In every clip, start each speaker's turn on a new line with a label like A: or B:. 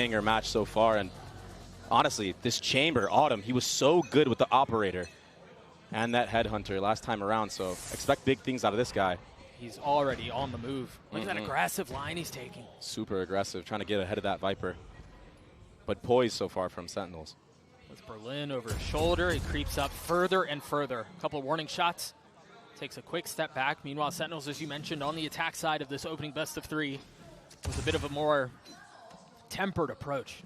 A: banger match so far, and honestly, this Chamber, Autumn, he was so good with the Operator and that Headhunter last time around, so expect big things out of this guy.
B: He's already on the move. Look at that aggressive line he's taking.
A: Super aggressive, trying to get ahead of that Viper. But poised so far from Sentinels.
B: With Berlin over his shoulder, he creeps up further and further. A couple of warning shots. Takes a quick step back. Meanwhile, Sentinels, as you mentioned, on the attack side of this opening best of three with a bit of a more tempered approach.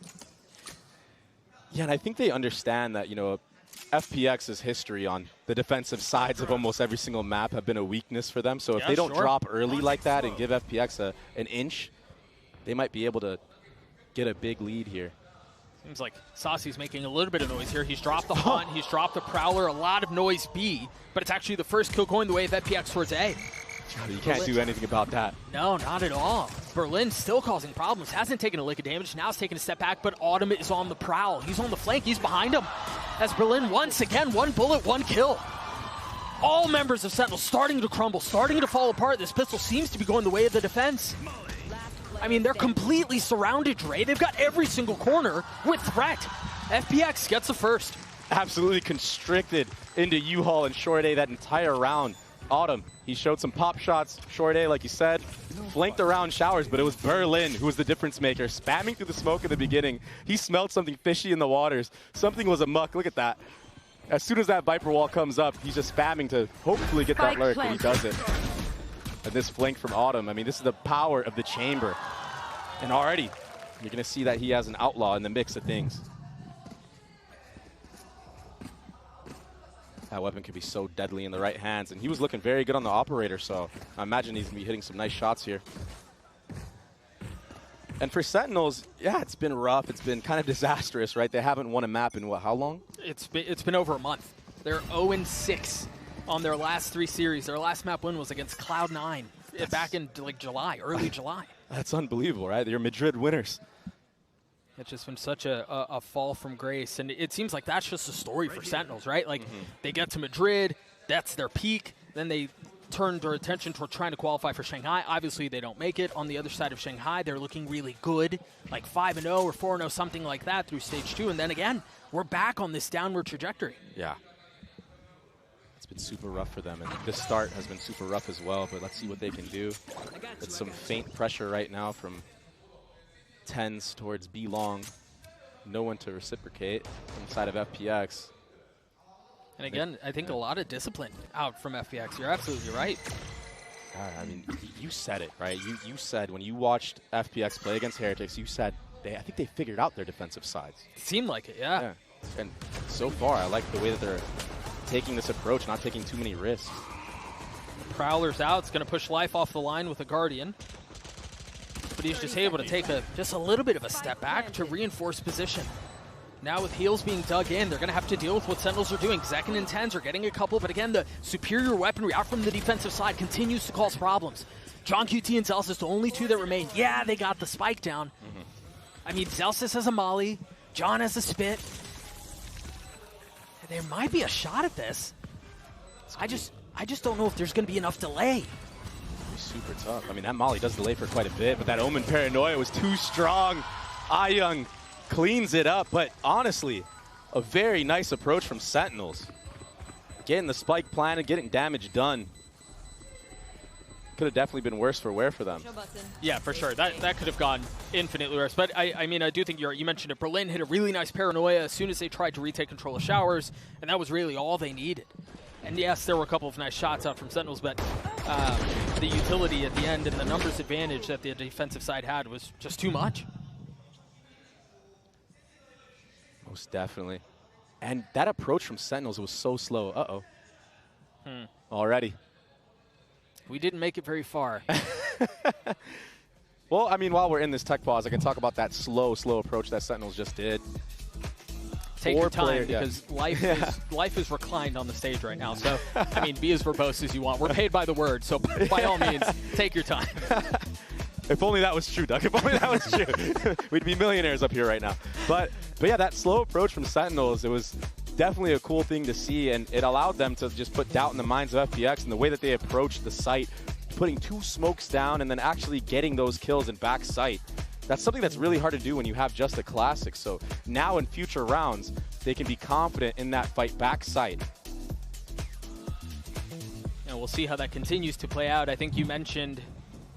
A: Yeah, and I think they understand that, you know, FPX's history on the defensive sides of almost every single map have been a weakness for them. So if they don't drop early like that and give FPX an inch, they might be able to get a big lead here.
B: Seems like Saucy's making a little bit of noise here. He's dropped the Hunt, he's dropped the Prowler, a lot of noise B, but it's actually the first kill going the way of FPX towards A.
A: You can't do anything about that.
B: No, not at all. Berlin still causing problems. Hasn't taken a lick of damage. Now he's taking a step back, but Autumn is on the prowl. He's on the flank. He's behind him. As Berlin once again, one bullet, one kill. All members of Sentinel starting to crumble, starting to fall apart. This pistol seems to be going the way of the defense. I mean, they're completely surrounded, Dre. They've got every single corner with threat. FPX gets the first.
A: Absolutely constricted into U-Haul and Short A that entire round. Autumn, he showed some pop shots. Short A, like you said, flanked around Showers, but it was Berlin who was the difference maker, spamming through the smoke in the beginning. He smelled something fishy in the waters. Something was amuck. Look at that. As soon as that Viper wall comes up, he's just spamming to hopefully get that lurk, and he does it. And this flank from Autumn, I mean, this is the power of the Chamber. And already, you're going to see that he has an outlaw in the mix of things. That weapon could be so deadly in the right hands, and he was looking very good on the Operator, so I imagine he's going to be hitting some nice shots here. And for Sentinels, yeah, it's been rough. It's been kind of disastrous, right? They haven't won a map in, what, how long?
B: It's been over a month. They're 0-6 on their last three series. Their last map win was against Cloud9 back in like July, early July.
A: That's unbelievable, right? They're Madrid winners.
B: It's just been such a fall from grace, and it seems like that's just a story for Sentinels, right? Like, they get to Madrid, that's their peak, then they turn their attention toward trying to qualify for Shanghai. Obviously, they don't make it. On the other side of Shanghai, they're looking really good, like 5-0 or 4-0, something like that through stage 2, and then again, we're back on this downward trajectory.
A: Yeah. It's been super rough for them, and this start has been super rough as well, but let's see what they can do. It's some faint pressure right now from TenZ towards B long. No one to reciprocate inside of FPX.
B: And again, I think a lot of discipline out from FPX. You're absolutely right.
A: I mean, you said it, right? You said when you watched FPX play against Heretics, you said I think they figured out their defensive sides.
B: It seemed like it, yeah.
A: And so far, I like the way that they're taking this approach, not taking too many risks.
B: The Prowler's out. It's going to push Life off the line with a Guardian. But he's just able to take just a little bit of a step back to reinforce position. Now with heals being dug in, they're going to have to deal with what Sentinels are doing. Zekken and TenZ are getting a couple, but again, the superior weaponry out from the defensive side continues to cause problems. John QT and Zelsis, the only two that remain. Yeah, they got the spike down. I mean, Zelsis has a molly. John has a spit. There might be a shot at this. I just don't know if there's going to be enough delay.
A: Super tough. I mean, that molly does delay for quite a bit, but that Omen Paranoia was too strong. Young cleans it up, but honestly, a very nice approach from Sentinels. Getting the spike planted, getting damage done. Could have definitely been worse for wear for them.
B: Yeah, for sure. That could have gone infinitely worse. But I mean, I do think you mentioned it. Berlin hit a really nice Paranoia as soon as they tried to retake control of Showers, and that was really all they needed. And yes, there were a couple of nice shots out from Sentinels, but the utility at the end and the numbers advantage that the defensive side had was just too much.
A: Most definitely. And that approach from Sentinels was so slow. Uh-oh. Already.
B: We didn't make it very far.
A: Well, I mean, while we're in this tech pause, I can talk about that slow approach that Sentinels just did.
B: Take your time, because life is reclined on the stage right now. So, I mean, be as verbose as you want. We're paid by the word, so by all means, take your time.
A: If only that was true, Doug. If only that was true. We'd be millionaires up here right now. But yeah, that slow approach from Sentinels, it was definitely a cool thing to see, and it allowed them to just put doubt in the minds of FPX and the way that they approached the site, putting 2 smokes down and then actually getting those kills in back sight. That's something that's really hard to do when you have just a classic. So now in future rounds, they can be confident in that fight back site.
B: And we'll see how that continues to play out. I think you mentioned,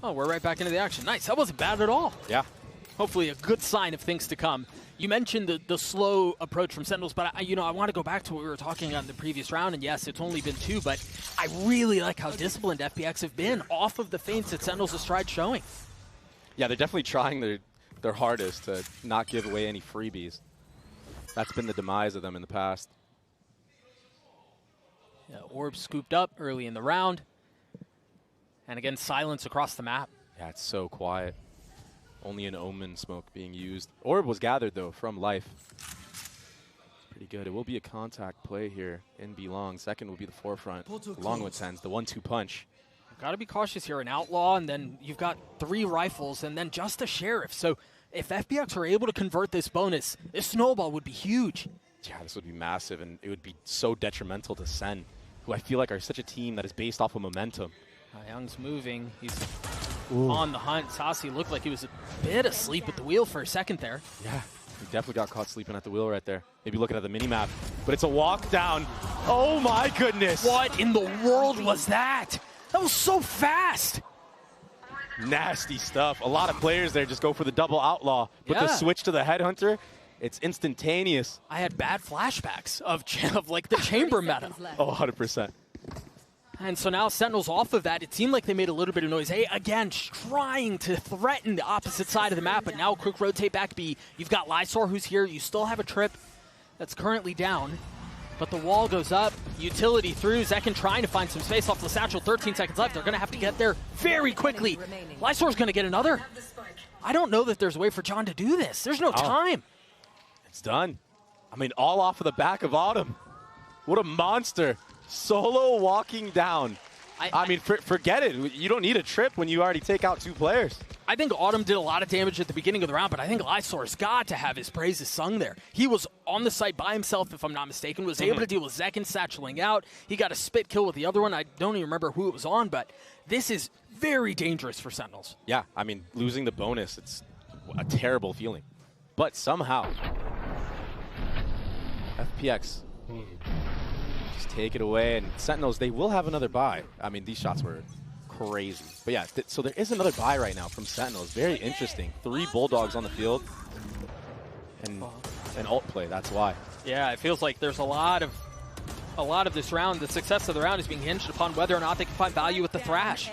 B: oh, we're right back into the action. Nice, that wasn't bad at all.
A: Yeah.
B: Hopefully a good sign of things to come. You mentioned the slow approach from Sentinels, but I want to go back to what we were talking about in the previous round, and yes, it's only been 2, but I really like how disciplined FPX have been off of the feints that Sentinels has tried showing.
A: Yeah, they're definitely trying their hardest to not give away any freebies. That's been the demise of them in the past.
B: Yeah, orb scooped up early in the round. And again, silence across the map.
A: Yeah, it's so quiet. Only an Omen smoke being used. Orb was gathered, though, from Life. Pretty good. It will be a contact play here in B long. Second will be the forefront, along with TenZ, the 1-2 punch.
B: Got to be cautious here. An Outlaw, and then you've got 3 rifles, and then just a Sheriff. So if FPX are able to convert this bonus, this snowball would be huge.
A: Yeah, this would be massive, and it would be so detrimental to SEN, who I feel like are such a team that is based off of momentum.
B: Young's moving. He's on the hunt. Sasi looked like he was a bit asleep at the wheel for a second there.
A: Yeah, he definitely got caught sleeping at the wheel right there. Maybe looking at the mini-map, but it's a walk down. Oh my goodness.
B: What in the world was that? That was so fast.
A: Nasty stuff. A lot of players there just go for the double outlaw, but the switch to the headhunter, it's instantaneous.
B: I had bad flashbacks of like the chamber meta.
A: Oh, 100%.
B: And so now Sentinels off of that, it seemed like they made a little bit of noise. Hey, again, trying to threaten the opposite side of the map, but now quick rotate back B. You've got Lysor who's here. You still have a trip that's currently down, but the wall goes up. Utility through. Zekin trying to find some space off the satchel. 13 seconds left. They're going to have to get there very quickly. Lysor's going to get another. I don't know that there's a way for John to do this. There's no time.
A: It's done. I mean, all off of the back of Autumn. What a monster. Solo walking down. I mean, forget it. You don't need a trip when you already take out 2 players.
B: I think Autumn did a lot of damage at the beginning of the round, but I think Lysor's got to have his praises sung there. He was on the site by himself, if I'm not mistaken, was able to deal with Zekin satcheling out. He got a spit kill with the other one. I don't even remember who it was on, but this is very dangerous for Sentinels.
A: Yeah, I mean, losing the bonus, it's a terrible feeling. But somehow, FPX just take it away, and Sentinels, they will have another buy. I mean, these shots were crazy. But yeah, so there is another buy right now from Sentinels. Very interesting. 3 Bulldogs on the field. And an ult play, that's why.
B: Yeah, it feels like there's a lot of this round. The success of the round is being hinged upon whether or not they can find value with the Thrash.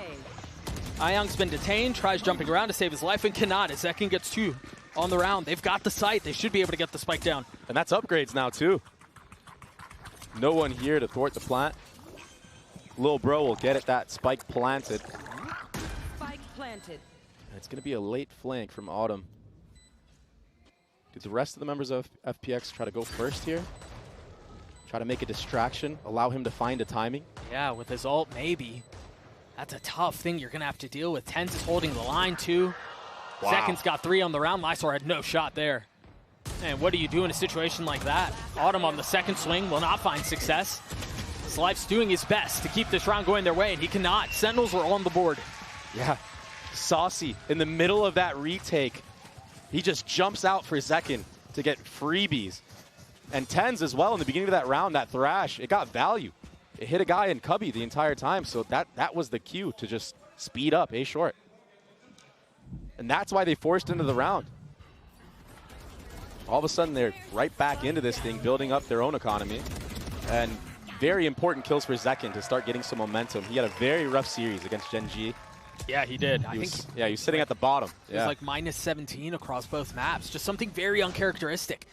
B: Ayang's been detained, tries jumping around to save his life, and cannot as Zekin gets 2 on the round. They've got the site. They should be able to get the spike down.
A: And that's upgrades now, too. No one here to thwart the plant. Lil bro will get it, that spike planted.
C: Spike planted.
A: And it's going to be a late flank from Autumn. Do the rest of the members of FPX try to go first here? Try to make a distraction, allow him to find a timing?
B: Yeah, with his ult, maybe. That's a tough thing you're going to have to deal with. TenZ is holding the line, too.
A: Wow.
B: Zekin's got 3 on the round. Lysor had no shot there. And what do you do in a situation like that? Autumn on the second swing will not find success. Life's doing his best to keep this round going their way, and he cannot. Sentinels are on the board.
A: Yeah. Saucy in the middle of that retake. He just jumps out for Zekin to get freebies. And TenZ as well in the beginning of that round, that Thrash, it got value. It hit a guy in Cubby the entire time, so that was the cue to just speed up A short. And that's why they forced into the round. All of a sudden, they're right back into this thing, building up their own economy. And very important kills for Zekin to start getting some momentum. He had a very rough series against Gen G.
B: Yeah, he did.
A: He was sitting at the bottom.
B: It was like -17 across both maps. Just something very uncharacteristic.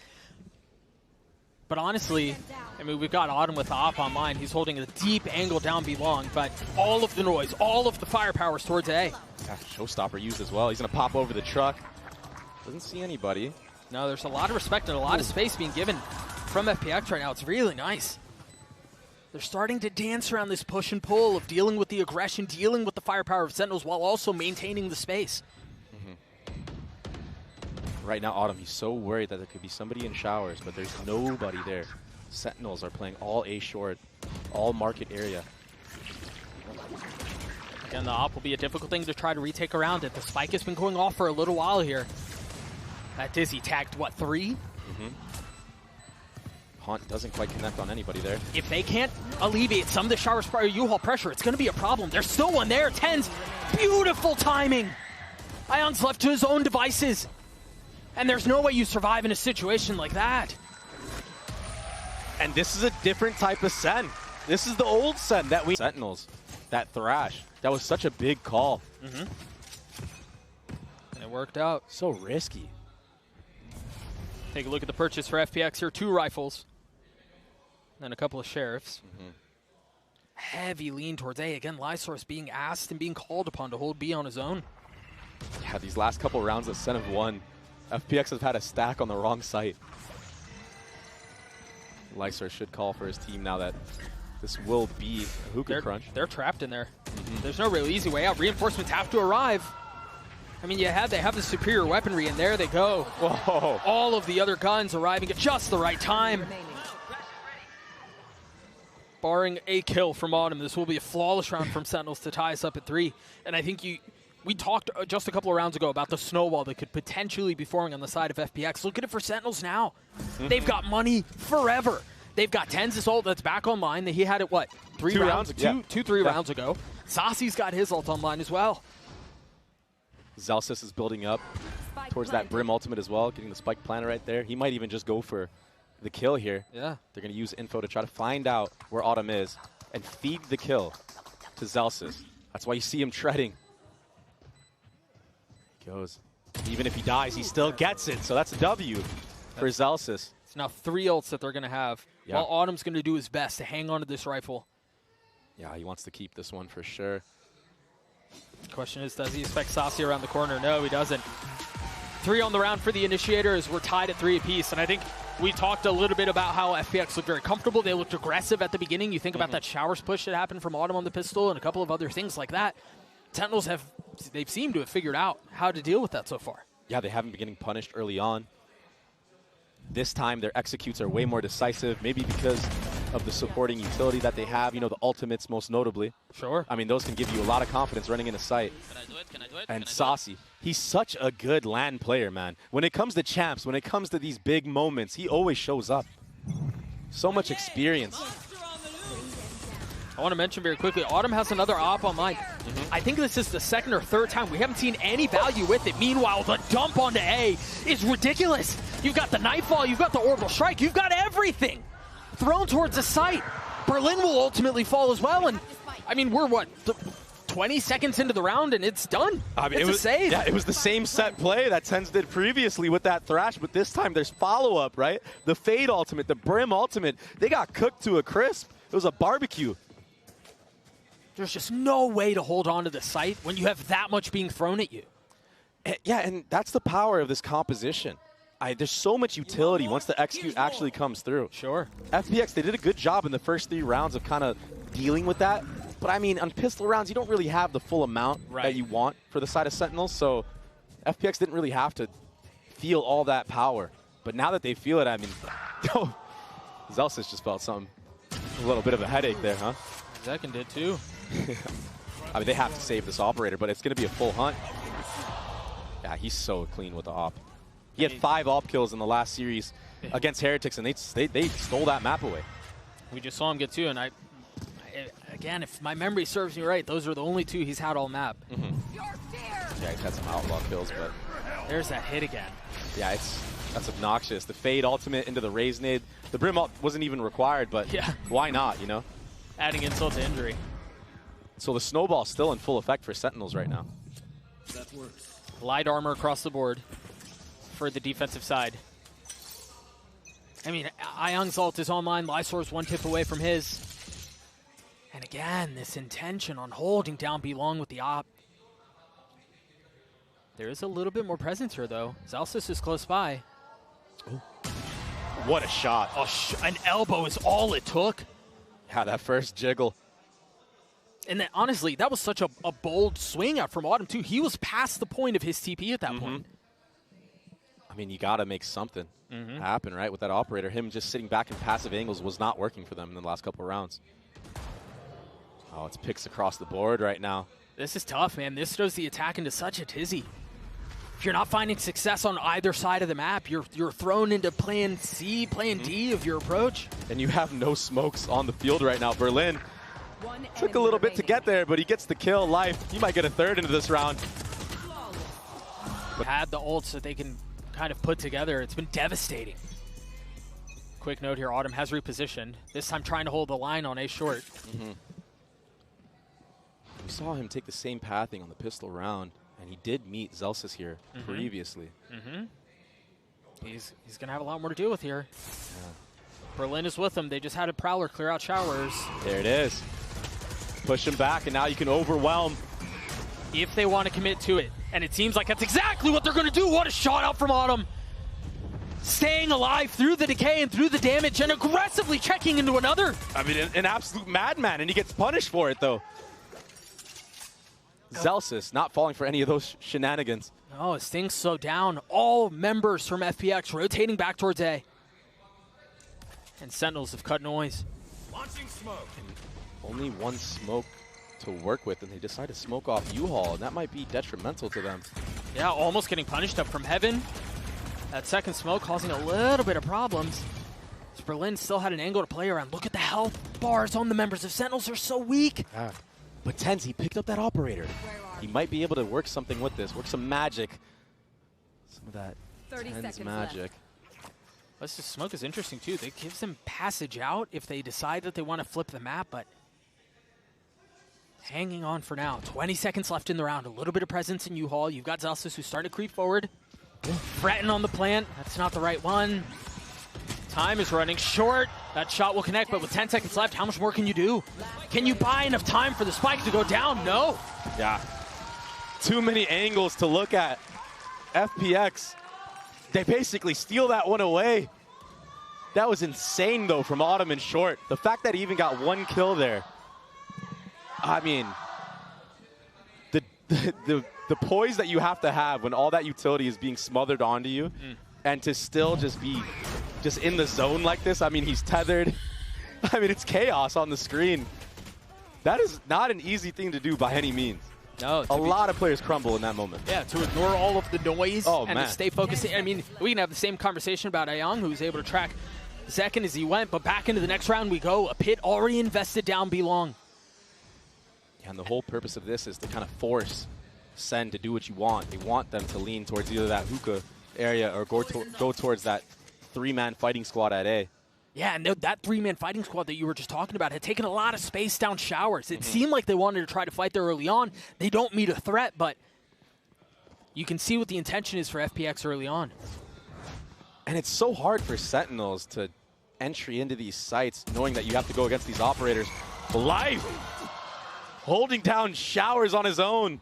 B: But honestly, I mean, we've got Autumn with the op online. He's holding a deep angle down B long, but all of the noise, all of the firepower is towards A.
A: Yeah, Showstopper used as well. He's going to pop over the truck. Doesn't see anybody.
B: No, there's a lot of respect and a lot of space being given from FPX right now. It's really nice. They're starting to dance around this push and pull of dealing with the aggression, dealing with the firepower of Sentinels while also maintaining the space.
A: Right now, Autumn, he's so worried that there could be somebody in showers, but there's nobody there. Sentinels are playing all A short, all market area.
B: Again, the op will be a difficult thing to try to retake around it. The spike has been going off for a little while here. That Dizzy tagged, what, 3?
A: Haunt doesn't quite connect on anybody there.
B: If they can't alleviate some of the shower spire U-Haul pressure, it's going to be a problem. There's still one there. TenZ, beautiful timing. Ion's left to his own devices. And there's no way you survive in a situation like that.
A: And this is a different type of SEN. This is the old SEN that we... Sentinels, that Thrash, that was such a big call.
B: And it worked out.
A: So risky.
B: Take a look at the purchase for FPX here. 2 rifles. And a couple of sheriffs. Heavy lean towards A. Again, Lysource being asked and being called upon to hold B on his own.
A: Yeah, these last couple rounds of SEN have won. FPX have had a stack on the wrong site. Lysource should call for his team now that this will be a hookah crunch.
B: They're trapped in there. There's no real easy way out. Reinforcements have to arrive. I mean, they have the superior weaponry, and there they go.
A: Whoa.
B: All of the other guns arriving at just the right time. Barring a kill from Autumn, this will be a flawless round from Sentinels to tie us up at 3. And I think we talked just a couple of rounds ago about the snowball that could potentially be forming on the side of FPX. Look at it for Sentinels now. They've got money forever. They've got TenZ's ult that's back online. He had it, what, 3 rounds ago? 3 rounds ago. Sasi's got his ult online as well.
A: Zellsis is building up towards that Brim ultimate as well, getting the spike planter right there. He might even just go for the kill here.
B: Yeah.
A: They're going to use info to try to find out where Autumn is and feed the kill to Zellsis. That's why you see him treading. He goes. Even if he dies, he still gets it. So that's a W for Zellsis.
B: It's now 3 ults that they're going to have.
A: Yeah.
B: While Autumn's going to do his best to hang on to this rifle.
A: Yeah, he wants to keep this one for sure.
B: Question is, does he expect Sasi around the corner? No, he doesn't. 3 on the round for the Initiator as we're tied at 3 apiece. And I think we talked a little bit about how FPX looked very comfortable. They looked aggressive at the beginning. You think about that showers push that happened from Autumn on the pistol and a couple of other things like that. Sentinels they've seemed to have figured out how to deal with that so far.
A: Yeah, they haven't been getting punished early on. This time their executes are way more decisive, maybe because of the supporting utility that they have, you know, the ultimates most notably.
B: Sure.
A: I mean, those can give you a lot of confidence running into sight. And Sasi, he's such a good LAN player, man. When it comes to champs, when it comes to these big moments, he always shows up. So much experience.
B: I want to mention very quickly, Autumn has another op online. I think this is the 2nd or 3rd time. We haven't seen any value with it. Meanwhile, the dump onto A is ridiculous. You've got the Nightfall, you've got the Orbital Strike, you've got everything thrown towards the site. Berlin will ultimately fall as well, and I mean, we're what, 20 seconds into the round, and it's done. I mean, it's a save.
A: Yeah, it was the same set play that TenZ did previously with that Thrash, but this time there's follow-up, right? The Fade ultimate, the Brim ultimate, they got cooked to a crisp. It was a barbecue.
B: There's just no way to hold on to the site when you have that much being thrown at you.
A: Yeah, and that's the power of this composition. There's so much utility once the execute actually comes through.
B: Sure.
A: FPX, they did a good job in the first 3 rounds of kind of dealing with that. But I mean, on pistol rounds, you don't really have the full amount that you want for the side of Sentinels. So FPX didn't really have to feel all that power. But now that they feel it, I mean, Zellsis just felt something. A little bit of a headache there, huh?
B: Zekin did too.
A: I mean, they have to save this operator, but it's going to be a full hunt. Yeah, he's so clean with the op. He had 5 op kills in the last series against Heretics, and they stole that map away.
B: We just saw him get 2, and again, if my memory serves me right, those are the only 2 he's had all map.
A: Yeah, he's had some outlaw kills, but
B: there's that hit again.
A: Yeah, that's obnoxious. The Fade ultimate into the Raise nade. The Brim ult wasn't even required, but
B: yeah,
A: why not, you know?
B: Adding insult to injury.
A: So the snowball's still in full effect for Sentinels right now.
B: That works. Light armor across the board for the defensive side. I mean, Ayang's ult is online. Lysour's 1 tip away from his. And again, this intention on holding down B-Long with the op. There is a little bit more presence here, though. Zellsis is close by.
A: Ooh. What a shot.
B: An elbow is all it took.
A: Yeah, that first jiggle.
B: And then, honestly, that was such a bold swing out from Autumn, too. He was past the point of his TP at that point.
A: I mean, you got to make something happen, right, with that operator. Him just sitting back in passive angles was not working for them in the last couple of rounds. Oh, it's picks across the board right now.
B: This is tough, man. This throws the attack into such a tizzy. if you're not finding success on either side of the map, you're thrown into plan C, plan D of your approach.
A: And you have no smokes on the field right now. Berlin took a little bit to get there, but he gets the kill. Life, he might get a third into this round.
B: Had the ults that they can kind of put together. It's been devastating. Quick note here, Autumn has repositioned. This time trying to hold the line on A short.
A: We saw him take the same pathing on the pistol round, and he did meet Zelsis here previously.
B: He's going to have a lot more to deal with here. Berlin is with him. They just had a Prowler clear out showers.
A: There it is. Push him back, and now you can overwhelm.
B: If they want to commit to it. And it seems like that's exactly what they're going to do. What a shot out from Autumn. Staying alive through the decay and through the damage and aggressively checking into another.
A: I mean, an absolute madman, and he gets punished for it, though. Zelsis not falling for any of those shenanigans.
B: Oh, his thing's so down. All members from FPX rotating back towards A. And Sentinels have cut noise.
D: Launching smoke.
A: And only one smoke to work with, and they decide to smoke off U-Haul, and that might be detrimental to them.
B: Yeah, almost getting punished up from heaven. That second smoke causing a little bit of problems. As Berlin still had an angle to play around. Look at the health bars on the members of Sentinels are so weak.
A: Yeah. But TenZ, he picked up that operator. He might be able to work something with this, work some magic. Some of that TenZ magic.
B: This smoke is interesting too. It gives them passage out if they decide that they want to flip the map, but hanging on for now. 20 seconds left in the round. A little bit of presence in U-Haul. You've got Zelsis who's starting to creep forward. Threaten on the plant. That's not the right one. Time is running short. That shot will connect, but with 10 seconds left, how much more can you do? Can you buy enough time for the spike to go down? No.
A: Yeah. Too many angles to look at. FPX, they basically steal that one away. That was insane, though, from Autumn and short. The fact that he even got one kill there. I mean, the poise that you have to have when all that utility is being smothered onto you, and to still just be in the zone like this. I mean, he's tethered. I mean, it's chaos on the screen. That is not an easy thing to do by any means.
B: No,
A: a lot of players crumble in that moment.
B: Yeah, to ignore all of the noise and
A: man.
B: to stay focused. I mean, we can have the same conversation about Ayong, who was able to track second as he went, but back into the next round we go. A pit already invested down B long.
A: Yeah, and the whole purpose of this is to kind of force SEN to do what you want. They want them to lean towards either that hookah area or go towards that three-man fighting squad at A.
B: Yeah, and that three-man fighting squad that you were just talking about had taken a lot of space down showers. It seemed like they wanted to try to fight there early on. They don't meet a threat, but you can see what the intention is for FPX early on.
A: And it's so hard for Sentinels to entry into these sites knowing that you have to go against these operators. Life holding down showers on his own.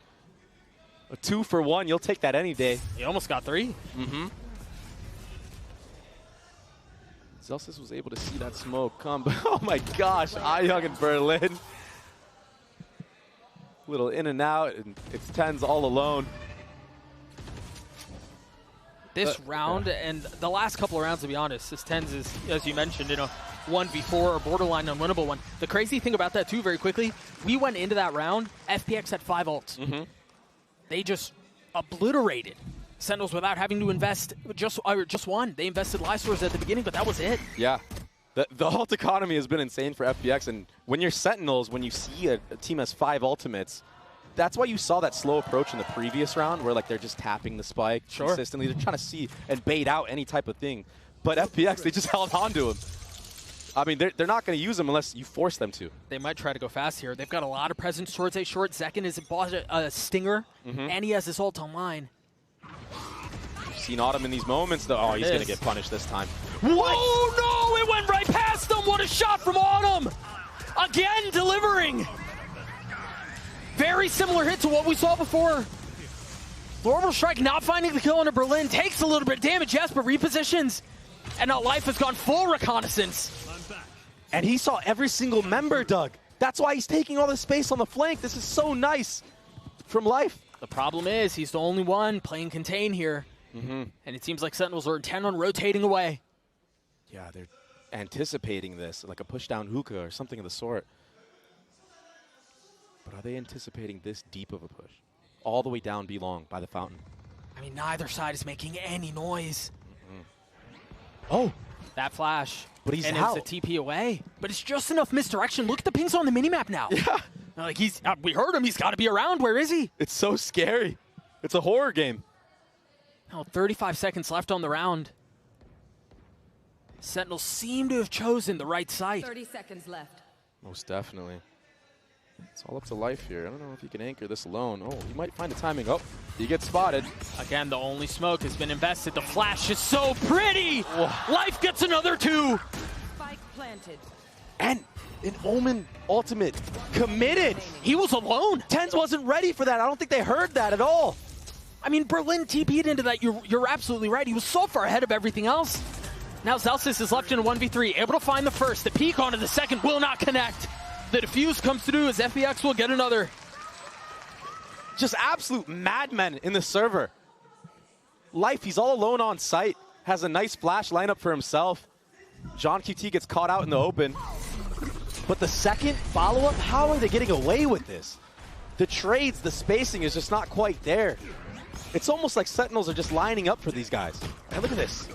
A: A 2-for-1, you'll take that any day.
B: He almost got 3.
A: Zelsis was able to see that smoke come, but oh my gosh, Ayong and Berlin. Little in and out, and it's TenZ all alone.
B: This round, and the last couple of rounds, to be honest, this TenZ is, as you mentioned, 1v4 or borderline unwinnable one. The crazy thing about that, too, very quickly, we went into that round, FPX had 5 ults. They just obliterated Sentinels without having to invest just one. They invested life source at the beginning, but that was it.
A: Yeah. The ult economy has been insane for FPX, and when you're Sentinels, when you see a team has 5 ultimates, that's why you saw that slow approach in the previous round where like they're just tapping the spike consistently. They're trying to see and bait out any type of thing. But FPX, they just held on to him. I mean, they're not going to use them unless you force them to.
B: They might try to go fast here. They've got a lot of presence towards A short. Zekin has bought a stinger, and he has his ult online.
A: We've seen Autumn in these moments, though. Oh, he's going to get punished this time.
B: What? Oh, no! It went right past them! What a shot from Autumn! Again, delivering! Very similar hit to what we saw before. The orbital strike not finding the kill under Berlin. Takes a little bit of damage, yes, but repositions. And now Life has gone full reconnaissance.
A: And he saw every single member, Doug. That's why he's taking all the space on the flank. This is so nice from Life.
B: The problem is he's the only one playing contain here. And it seems like Sentinels are intent on rotating away.
A: Yeah, they're anticipating this, like a push-down hookah or something of the sort. But are they anticipating this deep of a push? All the way down B long by the fountain.
B: I mean, neither side is making any noise.
A: Oh,
B: That flash.
A: But he's
B: and
A: out.
B: it's a TP away. But it's just enough misdirection. Look at the pings on the minimap now.
A: Yeah.
B: Like we heard him. He's got to be around. Where is he?
A: It's so scary. It's a horror game.
B: Now 35 seconds left on the round. Sentinels seem to have chosen the right site.
C: 30 seconds left.
A: Most definitely. It's all up to life here. I don't know if he can anchor this alone. Oh, he might find the timing. Oh, he gets spotted.
B: Again, the only smoke has been invested. The flash is so pretty. Life gets another 2.
C: Spike planted.
A: And an Omen ultimate committed.
B: He was alone.
A: TenZ wasn't ready for that. I don't think they heard that at all.
B: I mean, Berlin TP'd into that. You're absolutely right. He was so far ahead of everything else. Now Zelsis is left in a 1v3, able to find the first. The peek onto the second will not connect. The defuse comes through as FPX will get another.
A: Just absolute madmen in the server. Life, he's all alone on site. Has a nice flash lineup for himself. John QT gets caught out in the open. But the second follow-up, how are they getting away with this? The trades, the spacing is just not quite there. It's almost like Sentinels are just lining up for these guys. And look at this.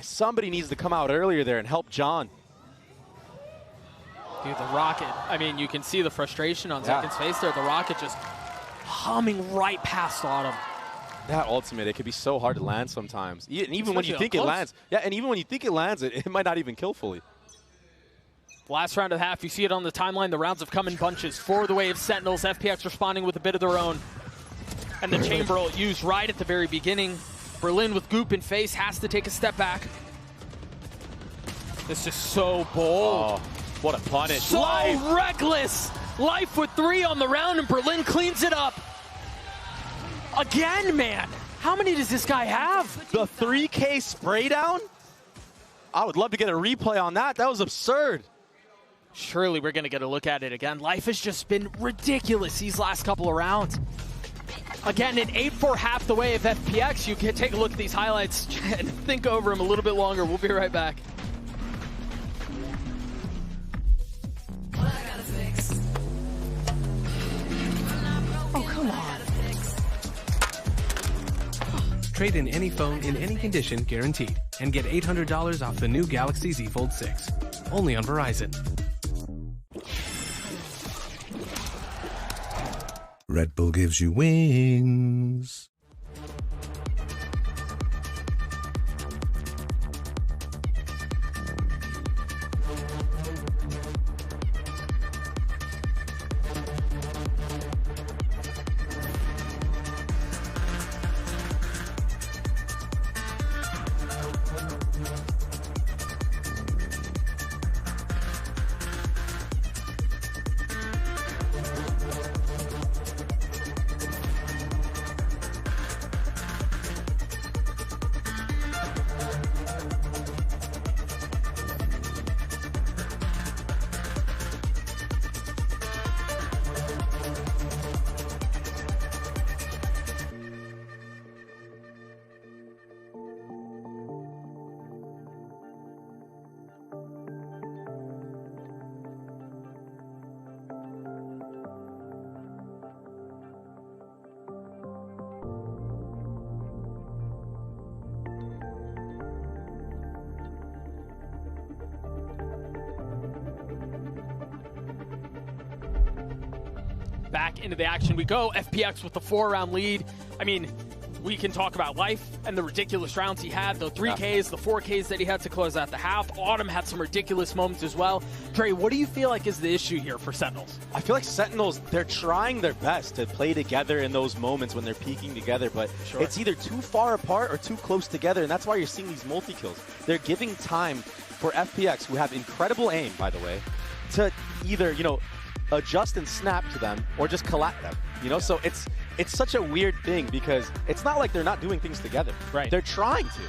A: Somebody needs to come out earlier there and help John.
B: Dude, the rocket, I mean, you can see the frustration on Zekin's face there. The rocket just humming right past Autumn.
A: That ultimate, it can be so hard to land sometimes. And even when you think it lands, and even when you think it lands, it might not even kill fully.
B: Last round of the half, you see it on the timeline. The rounds have come in bunches for the wave Sentinels. FPX responding with a bit of their own. And the chamber ult used right at the very beginning. Berlin with Goop in face has to take a step back. This is so bold.
A: Oh, what a punish.
B: So reckless. Life with 3 on the round and Berlin cleans it up. Again, man. How many does this guy have?
A: The 3K spray down? I would love to get a replay on that. That was absurd.
B: Surely we're going to get a look at it again. Life has just been ridiculous these last couple of rounds. Again, an 8-4 half the way of FPX. You can take a look at these highlights and think over them a little bit longer. We'll be right back.
D: Oh, come on. Trade in any phone in any condition guaranteed and get $800 off the new Galaxy Z Fold 6. Only on Verizon.
E: Red Bull gives you wings.
B: Back into the action we go. FPX with the 4-round lead. I mean, we can talk about Life and the ridiculous rounds he had, the 3Ks, the 4Ks that he had to close out the half. Autumn had some ridiculous moments as well. Dre, what do you feel like is the issue here for Sentinels?
A: I feel like Sentinels, they're trying their best to play together in those moments when they're peaking together, but it's either too far apart or too close together, and that's why you're seeing these multi-kills. They're giving time for FPX, who have incredible aim, by the way, to either, adjust and snap to them or just collect them, So it's such a weird thing because it's not like they're not doing things together.
B: Right.
A: They're trying to.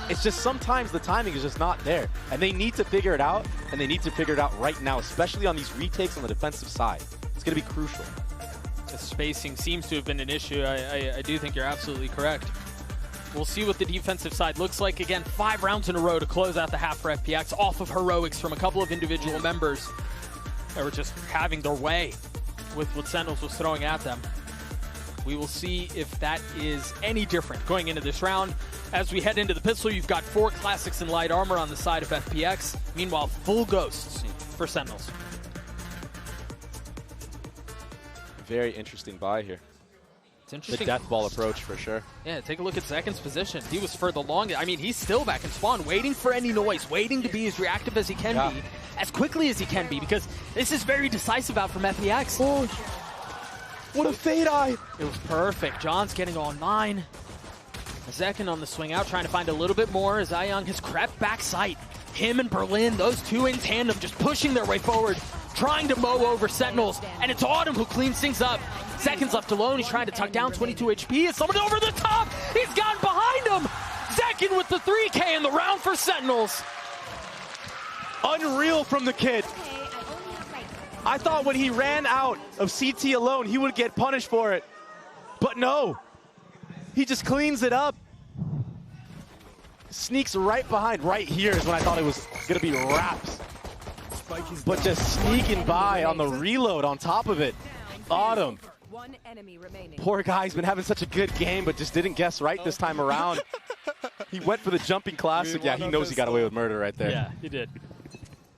A: It's just sometimes the timing is just not there, and they need to figure it out, and they need to figure it out right now, especially on these retakes on the defensive side. It's going to be crucial.
B: The spacing seems to have been an issue. I do think you're absolutely correct. We'll see what the defensive side looks like. Again, 5 rounds in a row to close out the half for FPX off of heroics from a couple of individual members that were just having their way with what Sentinels was throwing at them. We will see if that is any different going into this round. As we head into the pistol, you've got 4 classics in light armor on the side of FPX. Meanwhile, full ghosts for Sentinels.
A: Very interesting buy here.
B: It's interesting.
A: The death ball approach for sure.
B: Yeah, take a look at Zekin's position. He was for the longest. I mean, he's still back in spawn, waiting for any noise, waiting to be as reactive as he can be, as quickly as he can be, because this is very decisive out from FPX.
A: Oh, what a fade eye!
B: It was perfect. John's getting all 9. Zekin on the swing out, trying to find a little bit more as Ayang has crept back sight. Him and Berlin, those two in tandem, just pushing their way forward, trying to mow over Sentinels, and it's Autumn who cleans things up. Seconds left alone, he's trying to tuck down 22 HP, it's someone over the top, he's gone behind him! Zekin with the 3K in the round for Sentinels.
A: Unreal from the kid. I thought when he ran out of CT alone, he would get punished for it. But no, he just cleans it up. Sneaks right behind. Right here is when I thought it was going to be wraps. But just sneaking by on the reload on top of it. Autumn.
C: One enemy remaining.
A: Poor guy's been having such a good game, but just didn't guess right this time around. He went for the jumping classic. Yeah, he knows he got away with murder right there.
B: Yeah, he did.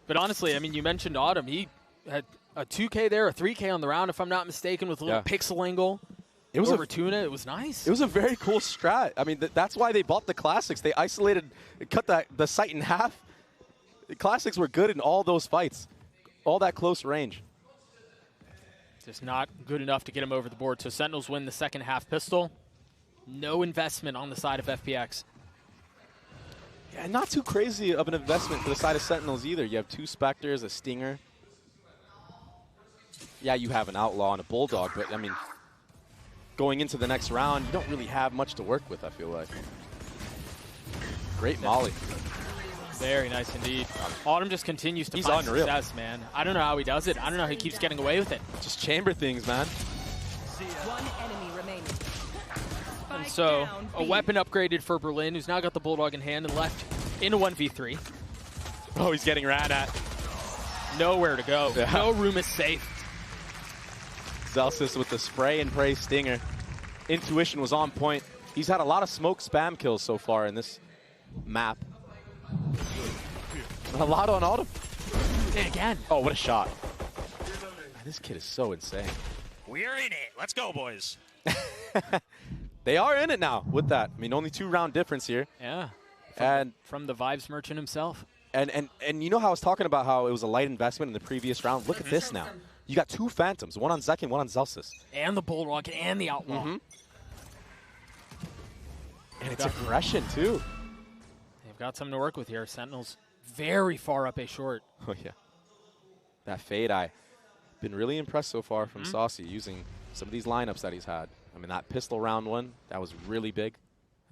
B: But honestly, I mean, you mentioned Autumn. He had a 2K there, a 3K on the round, if I'm not mistaken, with a little pixel angle. It was over Tuna. It was nice.
A: It was a very cool strat. I mean, that's why they bought the classics. They isolated, cut the sight in half. The classics were good in all those fights, all that close range.
B: Just not good enough to get him over the board. So Sentinels win the second half pistol. No investment on the side of FPX.
A: Yeah, not too crazy of an investment for the side of Sentinels either. You have 2 Spectres, a Stinger. Yeah, you have an Outlaw and a Bulldog, but I mean, going into the next round, you don't really have much to work with, I feel like. Great molly.
B: Very nice indeed. Autumn just continues to
A: He's
B: find
A: unreal.
B: success, man. I don't know how he does it. I don't know how he keeps getting away with it.
A: Just chamber things, man.
C: One enemy remaining.
B: And so, a weapon upgraded for Berlin, who's now got the Bulldog in hand and left in a 1v3.
A: Oh, he's getting ran at.
B: Nowhere to go.
A: Yeah.
B: No room is safe.
A: Zelsis with the spray and pray stinger. Intuition was on point. He's had a lot of smoke spam kills so far in this map. A lot on Autumn.
B: And again.
A: Oh, what a shot. This kid is so insane.
F: We're in it. Let's go, boys.
A: They are in it now with that. I mean, only 2-round difference here.
B: Yeah. From the Vibes merchant himself.
A: And you know how I was talking about how it was a light investment in the previous round? Look at this now. You got 2 Phantoms, one on Zekin, one on Zelsis.
B: And the Bulldog and the Outlaw.
A: And it's aggression, too.
B: They've got something to work with here. Sentinels very far up a short.
A: Oh, yeah. That fade eye. Been really impressed so far from Saucy using some of these lineups that he's had. I mean, that pistol round one, that was really big.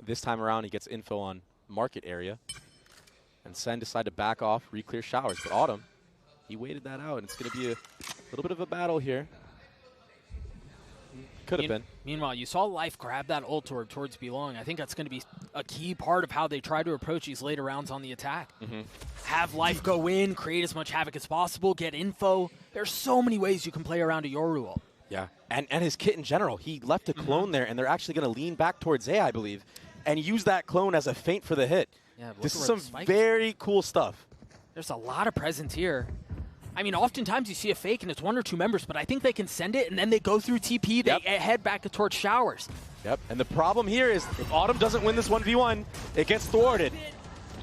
A: This time around, he gets info on market area. And SEN decided to back off, re-clear showers. But Autumn, he waited that out, and it's going to be a little bit of a battle here. Could have been.
B: Meanwhile, you saw Life grab that ult orb towards Belong. I think that's going to be a key part of how they try to approach these later rounds on the attack. Have Life go in, create as much havoc as possible, get info. There's so many ways you can play around a Yoru ult.
A: Yeah, and his kit in general. He left a clone there, and they're actually going to lean back towards A, I believe, and use that clone as a feint for the hit.
B: Yeah,
A: this is some very cool stuff.
B: There's a lot of presence here. I mean, oftentimes you see a fake and it's 1 or 2 members, but I think they can send it and then they go through TP, they head back towards showers.
A: Yep, and the problem here is if Autumn doesn't win this 1v1, it gets thwarted.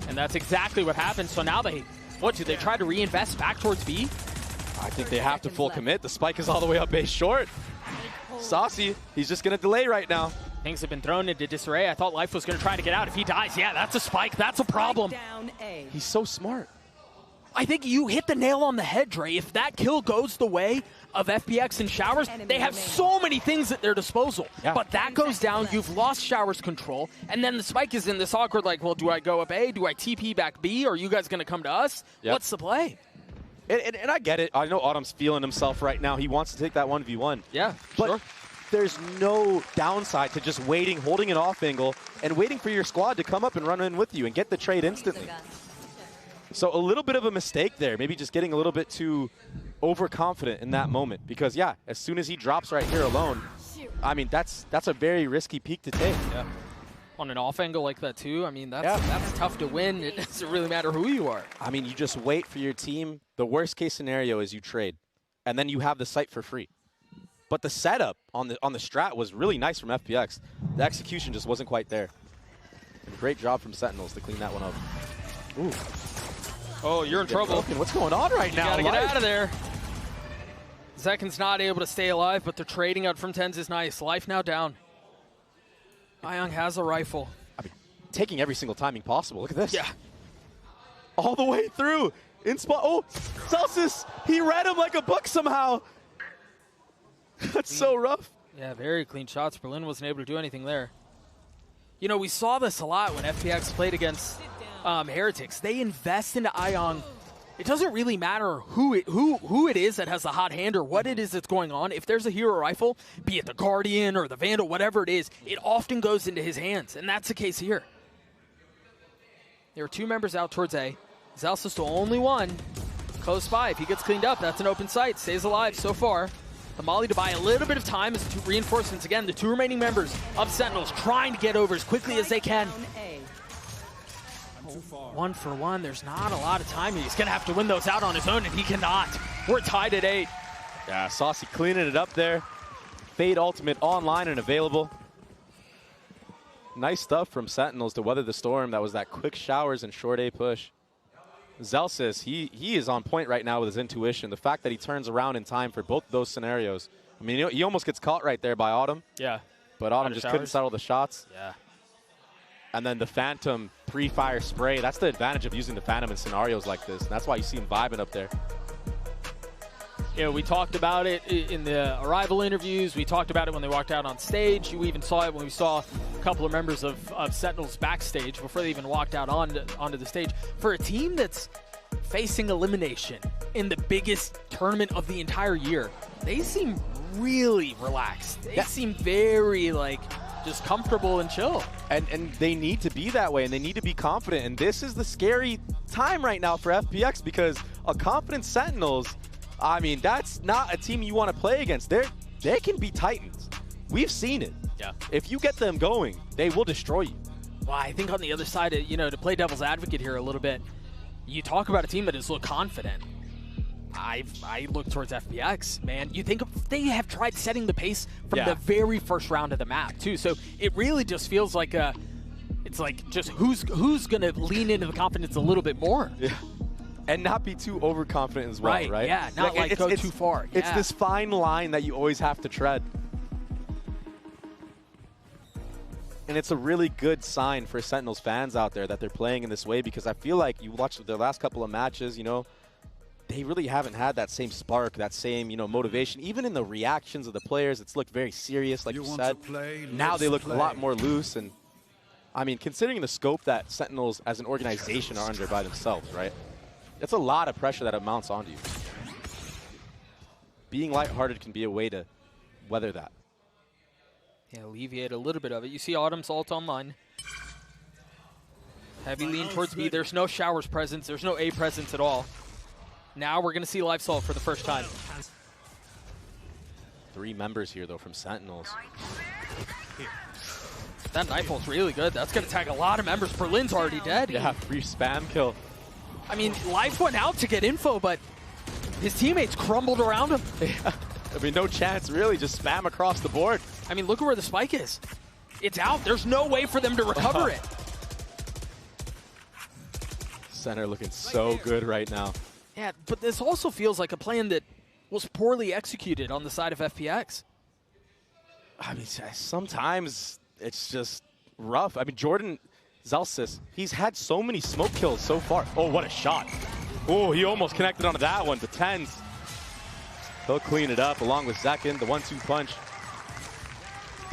B: And that's exactly what happened. So now they, what, do they try to reinvest back towards B?
A: I think they have to full commit. The spike is all the way up base short. Saucy, he's just going to delay right now.
B: Things have been thrown into disarray. I thought Life was going to try to get out. If he dies, yeah, that's a spike. That's a problem.
C: Down A.
A: He's so smart.
B: I think you hit the nail on the head, Dre. If that kill goes the way of FPX and Showers, they have so many things at their disposal.
A: Yeah.
B: But that goes down, you've lost Showers control, and then the spike is in this awkward, like, well, do I go up A? Do I TP back B? Or are you guys going to come to us?
A: Yep.
B: What's the play?
A: And I get it. I know Autumn's feeling himself right now. He wants to take that 1v1.
B: Yeah,
A: but
B: sure.
A: There's no downside to just waiting, holding an off angle, and waiting for your squad to come up and run in with you and get the trade instantly. So a little bit of a mistake there, maybe just getting a little bit too overconfident in that moment. Because, yeah, as soon as he drops right here alone, I mean, that's a very risky peak to take.
B: Yeah. On an off angle like that too, I mean, that's tough to win. It doesn't really matter who you are.
A: I mean, you just wait for your team. The worst case scenario is you trade, and then you have the site for free. But the setup on the strat was really nice from FPX. The execution just wasn't quite there. And great job from Sentinels to clean that one up. Ooh.
B: Oh, you're in trouble.
A: What's going on right now?
B: Gotta get out of there. Zekin's not able to stay alive, but the trading out from TenZ is nice. Life now down. Ayong has a rifle.
A: I mean, taking every single timing possible. Look at this.
B: Yeah.
A: All the way through. In spot. Oh, Celsius. He read him like a book somehow. That's so rough.
B: Yeah, very clean shots. Berlin wasn't able to do anything there. You know, we saw this a lot when FPX played against Heretics. They invest into Ayong. It doesn't really matter who it is that has the hot hand or what it is that's going on. If there's a hero rifle, be it the Guardian or the Vandal, whatever it is, it often goes into his hands, and that's the case here. There are 2 members out towards A. Zalsis the only one close by. If he gets cleaned up, that's an open sight. Stays alive so far. The molly to buy a little bit of time as 2 reinforcements. Again, the 2 remaining members of Sentinels trying to get over as quickly as they can. 1 for 1. There's not a lot of time. He's going to have to win those out on his own, and he cannot. We're tied at 8.
A: Yeah, Saucy cleaning it up there. Fade Ultimate online and available. Nice stuff from Sentinels to weather the storm. That was that quick showers and short A push. Zelsis, he is on point right now with his intuition. The fact that he turns around in time for both those scenarios. I mean, he almost gets caught right there by Autumn.
B: Yeah.
A: But Autumn just couldn't settle the shots.
B: Yeah.
A: And then the Phantom pre-fire spray. That's the advantage of using the Phantom in scenarios like this. And that's why you see him vibing up there.
B: Yeah, we talked about it in the arrival interviews. We talked about it when they walked out on stage. We even saw it when we saw a couple of members of Sentinels backstage before they even walked out onto the stage. For a team that's facing elimination in the biggest tournament of the entire year, they seem really relaxed. They seem very, like, just comfortable and chill.
A: And they need to be that way, and they need to be confident. And this is the scary time right now for FPX because a confident Sentinels, I mean, that's not a team you want to play against. They can be Titans. We've seen it.
B: Yeah.
A: If you get them going, they will destroy you.
B: Well, I think on the other side, you know, to play devil's advocate here a little bit, you talk about a team that is look confident. I look towards FPX, man. You think they have tried setting the pace from the very first round of the map, too. So it really just feels like it's like just who's going to lean into the confidence a little bit more.
A: Yeah. And not be too overconfident as well, right?
B: Yeah, not like go too far. Yeah.
A: It's this fine line that you always have to tread. And it's a really good sign for Sentinels fans out there that they're playing in this way because I feel like you watched their last couple of matches, you know, they really haven't had that same spark, that same, you know, motivation. Even in the reactions of the players, it's looked very serious, like you said. Now they look a lot more loose. And, I mean, considering the scope that Sentinels as an organization are under by themselves, right? It's a lot of pressure that amounts onto you. Being lighthearted can be a way to weather that.
B: Yeah, alleviate a little bit of it. You see Autumn's ult online. Heavy lean towards B. There's no showers presence. There's no A presence at all. Now we're going to see live salt for the first time.
A: 3 members here, though, from Sentinels.
B: That knife ult's really good. That's going to tag a lot of members. Berlin's already dead.
A: Yeah, free spam kill.
B: I mean, Life went out to get info, but his teammates crumbled around him.
A: Yeah. I mean, no chance, really. Just spam across the board.
B: I mean, look at where the spike is. It's out. There's no way for them to recover it.
A: Center looking so good right now.
B: Yeah, but this also feels like a plan that was poorly executed on the side of FPX.
A: I mean, sometimes it's just rough. I mean, Jordan Zelsis, he's had so many smoke kills so far. Oh, what a shot. Oh, he almost connected onto that one. The TenZ. He'll clean it up along with Zekin, the 1-2 punch.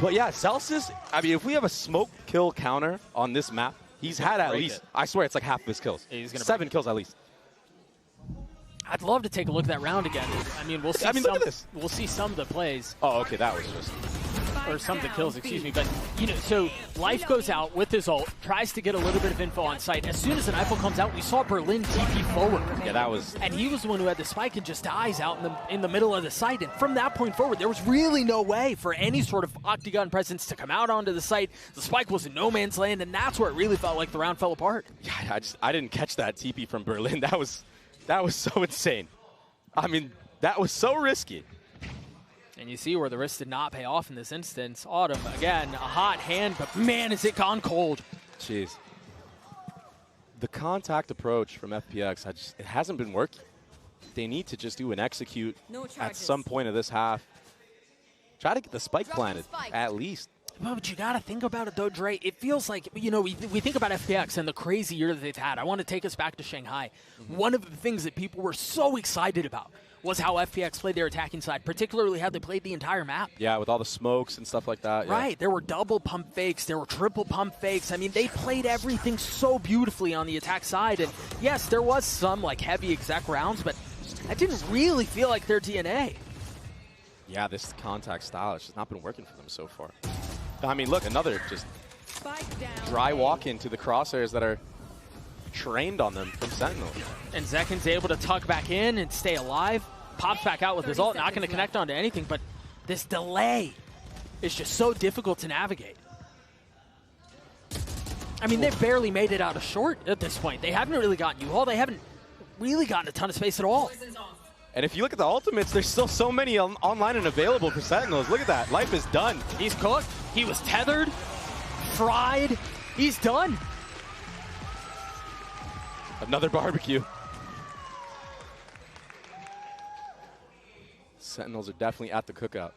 A: But yeah, Zelsis, I mean, if we have a smoke kill counter on this map, he's had at least, I swear it's like half of his kills. Yeah, he's gonna 7 kills at least.
B: I'd love to take a look at that round again. I mean, we'll see.
A: Look at this.
B: We'll see some of the plays.
A: Oh, okay, that was just.
B: or some of the kills, excuse me. But, you know, so Life goes out with his ult, tries to get a little bit of info on site. As soon as the Nightfall comes out, we saw Berlin TP forward.
A: Yeah, that was...
B: And he was the one who had the spike and just dies out in the middle of the site. And from that point forward, there was really no way for any sort of Octagon presence to come out onto the site. The spike was in no man's land, and that's where it really felt like the round fell apart.
A: Yeah, I didn't catch that TP from Berlin. That was so insane. I mean, that was so risky.
B: And you see where the risk did not pay off in this instance. Autumn, again, a hot hand, but man, is it gone cold.
A: Jeez. The contact approach from FPX, it hasn't been working. They need to just do an execute at some point of this half. Try to get the spike planted, at least.
B: Well, but you got to think about it, though, Dre. It feels like, you know, we think about FPX and the crazy year that they've had. I want to take us back to Shanghai. One of the things that people were so excited about was how FPX played their attacking side, particularly how they played the entire map.
A: Yeah, with all the smokes and stuff like that.
B: Right.
A: Yeah.
B: There were double pump fakes. There were triple pump fakes. I mean, they played everything so beautifully on the attack side. And, yes, there was some, like, heavy exec rounds, but that didn't really feel like their DNA.
A: Yeah, this contact style has just not been working for them so far. I mean, look, another just dry walk into the crosshairs that are trained on them from Sentinel.
B: And Zekin's able to tuck back in and stay alive. Pops back out with his ult, not going to connect onto anything, but this delay is just so difficult to navigate. I mean, they've barely made it out of short at this point. They haven't really gotten U-Haul. They haven't really gotten a ton of space at all.
A: And if you look at the ultimates, there's still so many online and available for Sentinels. Look at that. Life is done.
B: He's cooked. He was tethered, fried. He's done.
A: Another barbecue. Sentinels are definitely at the cookout.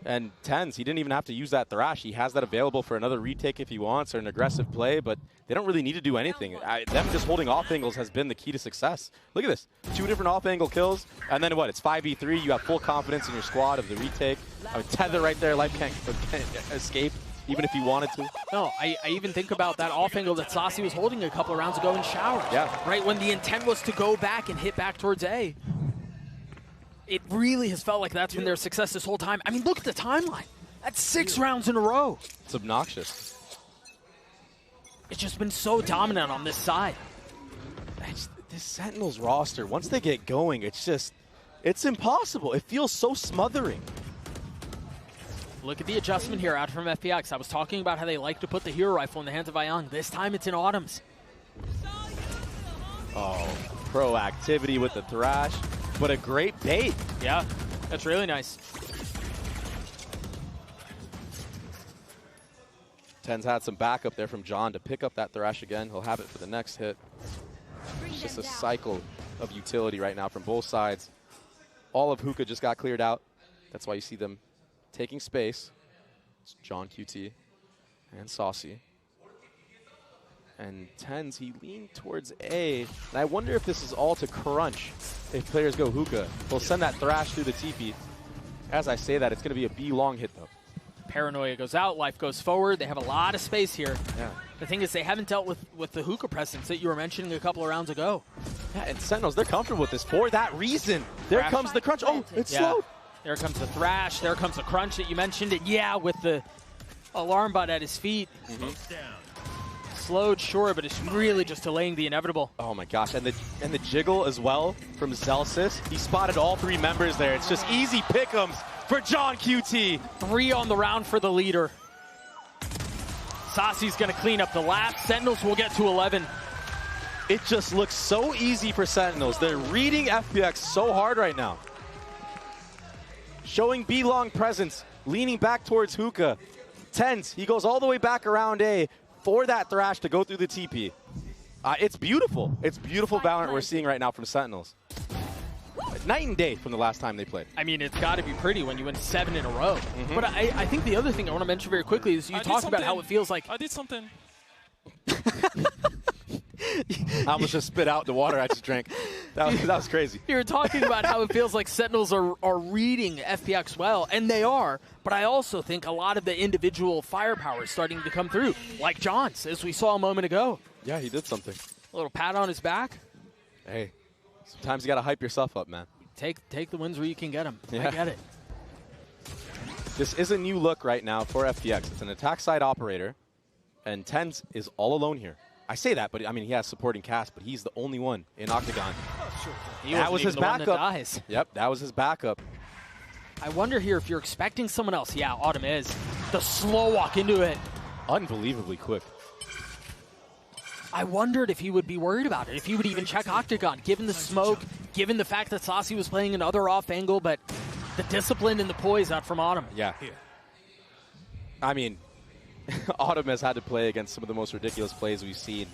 A: And TenZ, he didn't even have to use that thrash. He has that available for another retake if he wants or an aggressive play, but they don't really need to do anything. Them just holding off angles has been the key to success. Look at this. 2 different off-angle kills, and then what? It's 5v3. You have full confidence in your squad of the retake. I mean, tether right there. Life can't escape, even if he wanted to.
B: No, I even think about that off-angle that Saucy was holding a couple of rounds ago in Showers.
A: Yeah.
B: Right, when the intent was to go back and hit back towards A. It really has felt like that's been their success this whole time. I mean, look at the timeline. That's 6 rounds in a row.
A: It's obnoxious.
B: It's just been so dominant on this side.
A: This Sentinels roster, once they get going, it's impossible. It feels so smothering.
B: Look at the adjustment here out from FPX. I was talking about how they like to put the hero rifle in the hands of Ayang. This time it's in Autumn's.
A: Oh, proactivity with the thrash. But a great bait.
B: Yeah, that's really nice.
A: TenZ had some backup there from John to pick up that thrash again. He'll have it for the next hit. It's just a cycle of utility right now from both sides. All of Hookah just got cleared out. That's why you see them taking space. It's John QT and Saucy. And TenZ, he leaned towards A. And I wonder if this is all to crunch if players go Hookah. They'll send that thrash through the TP. As I say that, it's going to be a B long hit, though.
B: Paranoia goes out, Life goes forward. They have a lot of space here.
A: Yeah.
B: The thing is, they haven't dealt with the Hookah presence that you were mentioning a couple of rounds ago.
A: Yeah, and Sentinels, they're comfortable with this for that reason. There comes the crunch. Oh, it's slowed.
B: There comes the thrash. There comes the crunch that you mentioned. And yeah, with the alarm bot at his feet. Slowed, sure, but it's really just delaying the inevitable.
A: Oh my gosh, and the jiggle as well from Zelsis. He spotted all 3 members there. It's just easy pick'ems for John QT.
B: 3 on the round for the leader. Saucy's gonna clean up the lap. Sentinels will get to 11.
A: It just looks so easy for Sentinels. They're reading FPX so hard right now. Showing B-long presence, leaning back towards Hookah. TenZ, he goes all the way back around A for that thrash to go through the TP. It's beautiful. It's beautiful Valorant we're seeing right now from Sentinels. Night and day from the last time they played.
B: I mean, it's got to be pretty when you win 7 in a row. But I think the other thing I want to mention very quickly is you talked about how it feels like...
F: I did something.
A: I almost just spit out the water I just drank. That was crazy.
B: You're talking about how it feels like Sentinels are reading FPX well, and they are, but I also think a lot of the individual firepower is starting to come through, like John's, as we saw a moment ago.
A: Yeah, he did something.
B: A little pat on his back.
A: Hey, sometimes you got to hype yourself up, man.
B: Take the wins where you can get them.
A: Yeah.
B: I get it.
A: This is a new look right now for FPX. It's an attack side operator, and TenZ is all alone here. I say that, but I mean, he has supporting cast, but he's the only one in Octagon. That was his backup. Yep, that was his backup.
B: I wonder here if you're expecting someone else. Yeah, Autumn is. The slow walk into it.
A: Unbelievably quick.
B: I wondered if he would be worried about it, if he would even check Octagon, given the smoke, given the fact that Saucy was playing another off angle, but the discipline and the poise out from Autumn.
A: Yeah. I mean, Autumn has had to play against some of the most ridiculous plays we've seen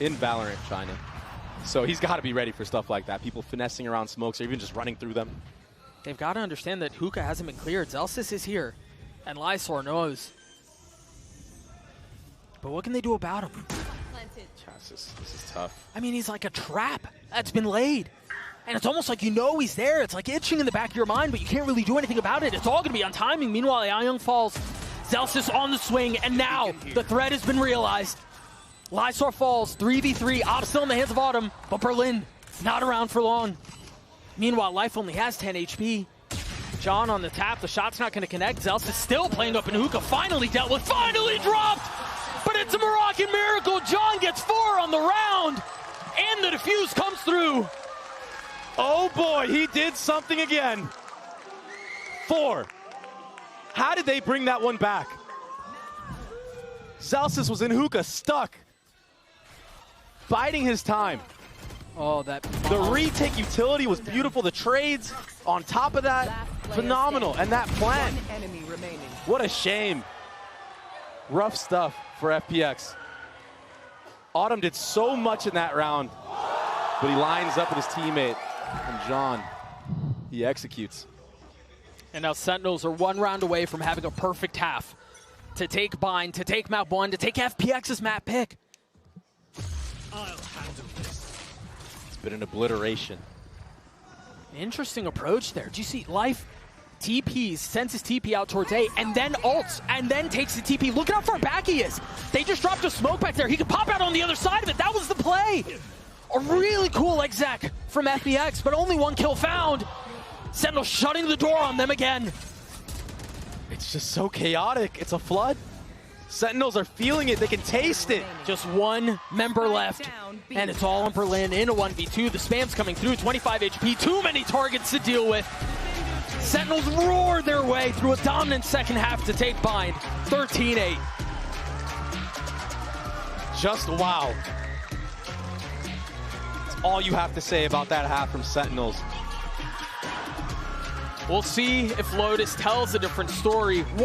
A: in Valorant China. So he's got to be ready for stuff like that. People finessing around smokes or even just running through them.
B: They've got to understand that Hookah hasn't been cleared. Zelsis is here, and Lysor knows. But what can they do about him?
A: This is tough.
B: I mean, he's like a trap that's been laid. And it's almost like you know he's there. It's like itching in the back of your mind, but you can't really do anything about it. It's all going to be on timing. Meanwhile, Young falls. Zelsis on the swing, and now the threat has been realized. Lysor falls, 3v3. Op still in the hands of Autumn, but Berlin not around for long. Meanwhile, Life only has 10 HP. John on the tap. The shot's not going to connect. Zelsis still playing up in Hookah. Finally dealt with. Finally dropped! But it's a Moroccan miracle. John gets 4 on the round, and the defuse comes through.
A: Oh boy, he did something again. 4. How did they bring that one back? Zelsis was in Hookah, stuck, biding his time.
B: Oh, that
A: The retake utility was beautiful. The trades on top of that, phenomenal. And that plan.
C: One enemy remaining.
A: What a shame. Rough stuff for FPX. Autumn did so much in that round, but he lines up with his teammate, and John, he executes.
B: And now Sentinels are 1 round away from having a perfect half to take Bind, to take map 1, to take FPX's map pick.
A: It's been an obliteration.
B: Interesting approach there. Do you see Life TPs, sends his TP out towards A, and then ults, and then takes the TP. Look at how far back he is. They just dropped a smoke back there. He could pop out on the other side of it. That was the play. A really cool exec from FPX, but only 1 kill found. Sentinel shutting the door on them again.
A: It's just so chaotic. It's a flood. Sentinels are feeling it. They can taste it.
B: Just 1 member left, and it's all on Berlin in a 1v2. The spam's coming through, 25 HP, too many targets to deal with. Sentinels roar their way through a dominant second half to take Bind, 13-8.
A: Just wow. That's all you have to say about that half from Sentinels.
B: We'll see if Lotus tells a different story.